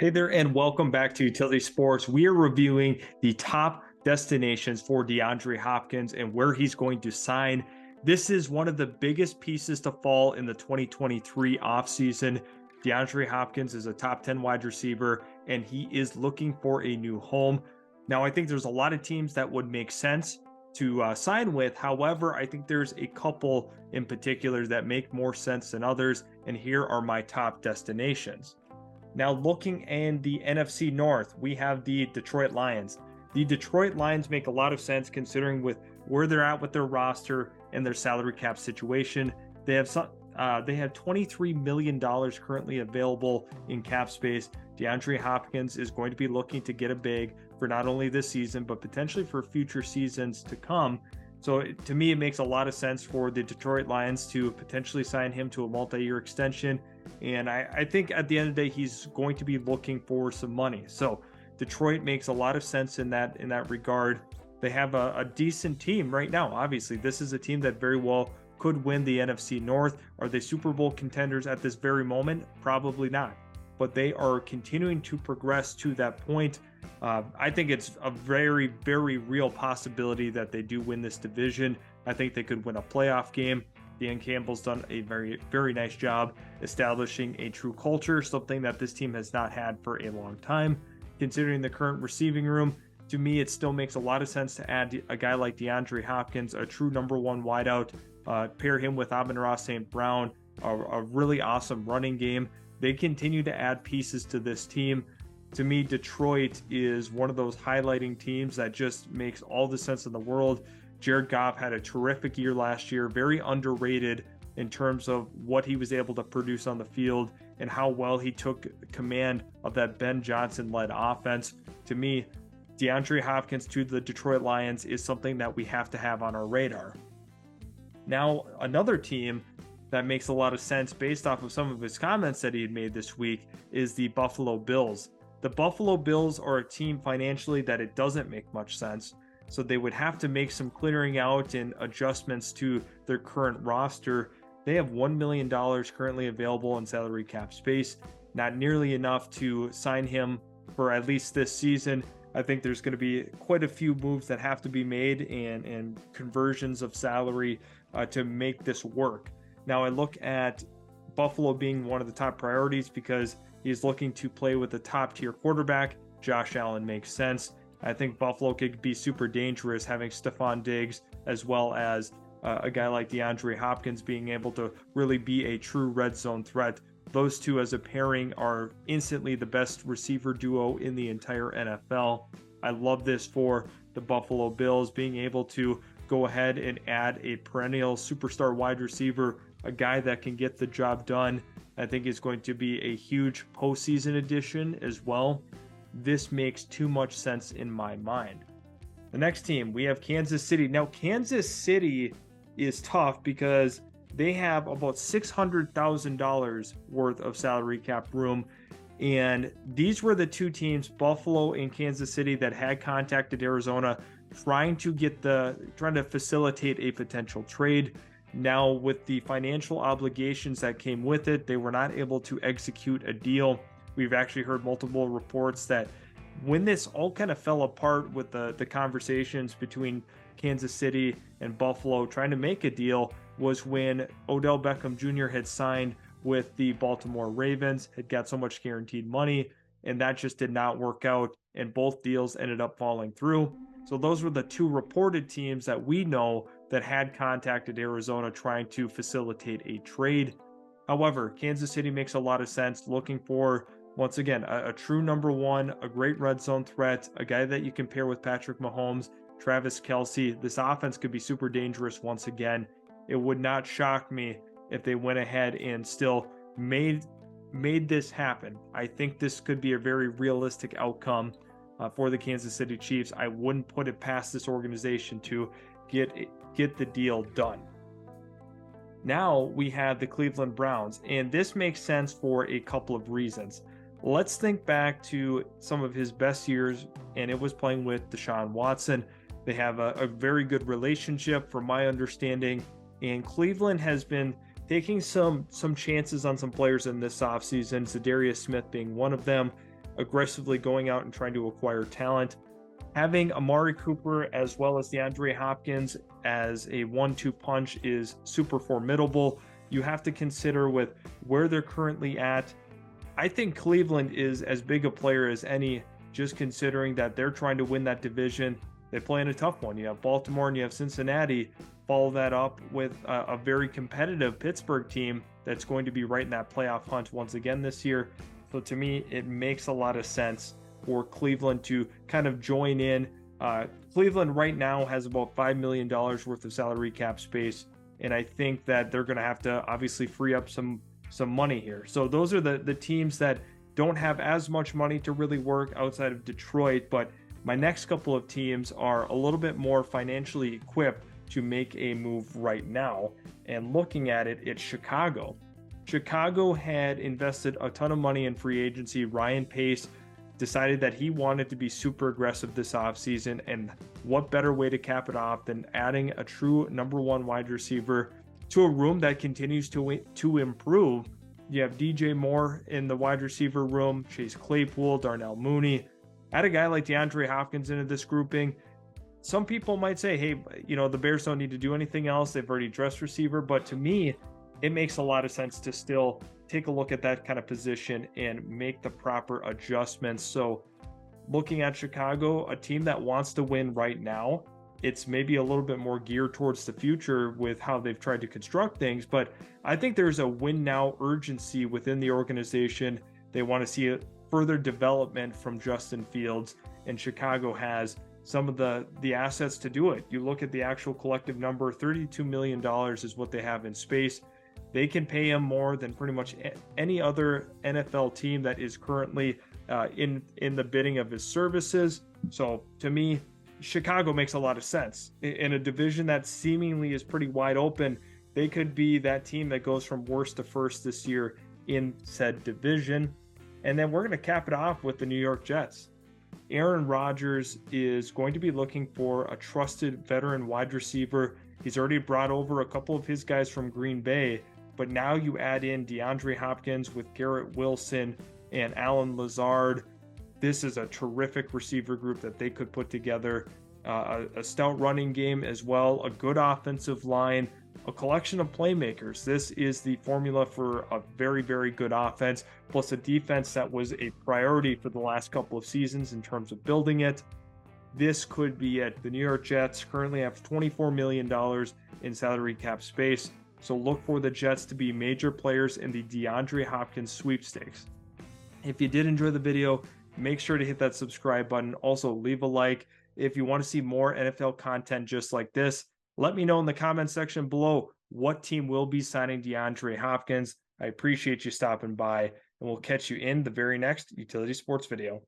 Hey there, and welcome back to Utility Sports. We are reviewing the top destinations for DeAndre Hopkins and where he's going to sign. This is one of the biggest pieces to fall in the 2023 offseason. DeAndre Hopkins is a top 10 wide receiver, and he is looking for a new home. Now, I think there's a lot of teams that would make sense to sign with. However, I think there's a couple in particular that make more sense than others, and here are my top destinations. Now, looking in the NFC North, we have the Detroit Lions. The Detroit Lions make a lot of sense considering with where they're at with their roster and their salary cap situation. They have $23 million currently available in cap space. DeAndre Hopkins is going to be looking to get a big for not only this season, but potentially for future seasons to come. So to me, it makes a lot of sense for the Detroit Lions to potentially sign him to a multi-year extension. And I think at the end of the day, he's going to be looking for some money. So Detroit makes a lot of sense in that regard. They have a decent team right now. Obviously, this is a team that very well could win the NFC North. Are they Super Bowl contenders at this very moment? Probably not. But they are continuing to progress to that point. I think it's a very, very real possibility that they do win this division. I think they could win a playoff game. Dan Campbell's done a very, very nice job establishing a true culture, something that this team has not had for a long time. Considering the current receiving room, to me, it still makes a lot of sense to add a guy like DeAndre Hopkins, a true number one wideout, pair him with Amon-Ra St. Brown, a really awesome running game. They continue to add pieces to this team. To me, Detroit is one of those highlighting teams that just makes all the sense in the world. Jared Goff had a terrific year last year, very underrated in terms of what he was able to produce on the field and how well he took command of that Ben Johnson-led offense. To me, DeAndre Hopkins to the Detroit Lions is something that we have to have on our radar. Now, another team that makes a lot of sense based off of some of his comments that he had made this week is the Buffalo Bills. The Buffalo Bills are a team financially that it doesn't make much sense. So they would have to make some clearing out and adjustments to their current roster. They have $1 million currently available in salary cap space, not nearly enough to sign him for at least this season. I think there's going to be quite a few moves that have to be made and conversions of salary to make this work. Now I look at Buffalo being one of the top priorities because he's looking to play with a top tier quarterback. Josh Allen makes sense. I think Buffalo could be super dangerous having Stephon Diggs as well as a guy like DeAndre Hopkins being able to really be a true red zone threat. Those two as a pairing are instantly the best receiver duo in the entire NFL. I love this for the Buffalo Bills, being able to go ahead and add a perennial superstar wide receiver, a guy that can get the job done. I think is going to be a huge postseason addition as well. This makes too much sense in my mind. The next team, we have Kansas City. Now, Kansas City is tough because they have about $600,000 worth of salary cap room. And these were the two teams, Buffalo and Kansas City, that had contacted Arizona trying to facilitate a potential trade. Now, with the financial obligations that came with it, they were not able to execute a deal. We've actually heard multiple reports that when this all kind of fell apart with the conversations between Kansas City and Buffalo trying to make a deal was when Odell Beckham Jr. had signed with the Baltimore Ravens, had got so much guaranteed money, and that just did not work out, and both deals ended up falling through. So those were the two reported teams that we know that had contacted Arizona trying to facilitate a trade. However, Kansas City makes a lot of sense, looking for, once again, a true number one, a great red zone threat, a guy that you can pair with Patrick Mahomes, Travis Kelce. This offense could be super dangerous once again. It would not shock me if they went ahead and still made this happen. I think this could be a very realistic outcome for the Kansas City Chiefs. I wouldn't put it past this organization to get the deal done. Now we have the Cleveland Browns, and this makes sense for a couple of reasons. Let's think back to some of his best years, and it was playing with Deshaun Watson. They have a very good relationship from my understanding, and Cleveland has been taking some chances on some players in this offseason, Zadarius Smith being one of them. aggressively going out and trying to acquire talent. Having Amari Cooper as well as DeAndre Hopkins as a 1-2 punch is super formidable. You have to consider with where they're currently at. I think Cleveland is as big a player as any, just considering that they're trying to win that division. They play in a tough one. You have Baltimore and you have Cincinnati. Follow that up with a very competitive Pittsburgh team that's going to be right in that playoff hunt once again this year. So to me, it makes a lot of sense for Cleveland to kind of join in. Cleveland right now has about $5 million worth of salary cap space, and I think that they're going to have to obviously free up some money here. So those are the teams that don't have as much money to really work outside of Detroit, but my next couple of teams are a little bit more financially equipped to make a move right now. And looking at it, it's Chicago. Chicago had invested a ton of money in free agency. Ryan Pace decided that he wanted to be super aggressive this offseason, and what better way to cap it off than adding a true number one wide receiver to a room that continues to improve. You have DJ Moore in the wide receiver room, Chase Claypool, Darnell Mooney. Add a guy like DeAndre Hopkins into this grouping. Some people might say, hey, the Bears don't need to do anything else. They've already addressed receiver. But to me, it makes a lot of sense to still take a look at that kind of position and make the proper adjustments. So looking at Chicago, a team that wants to win right now, it's maybe a little bit more geared towards the future with how they've tried to construct things. But I think there's a win now urgency within the organization. They want to see a further development from Justin Fields, and Chicago has some of the assets to do it. You look at the actual collective number, $32 million is what they have in space. They can pay him more than pretty much any other NFL team that is currently in the bidding of his services. So to me, Chicago makes a lot of sense. In a division that seemingly is pretty wide open, they could be that team that goes from worst to first this year in said division. And then we're going to cap it off with the New York Jets. Aaron Rodgers is going to be looking for a trusted veteran wide receiver. He's already brought over a couple of his guys from Green Bay, but now you add in DeAndre Hopkins with Garrett Wilson and Allen Lazard. This is a terrific receiver group that they could put together. A stout running game as well, a good offensive line, a collection of playmakers. This is the formula for a very, very good offense, plus a defense that was a priority for the last couple of seasons in terms of building it. This could be it. The New York Jets currently have $24 million in salary cap space, so look for the Jets to be major players in the DeAndre Hopkins sweepstakes. If you did enjoy the video, make sure to hit that subscribe button. Also, leave a like. If you want to see more NFL content just like this, let me know in the comment section below what team will be signing DeAndre Hopkins. I appreciate you stopping by, and we'll catch you in the very next Utility Sports video.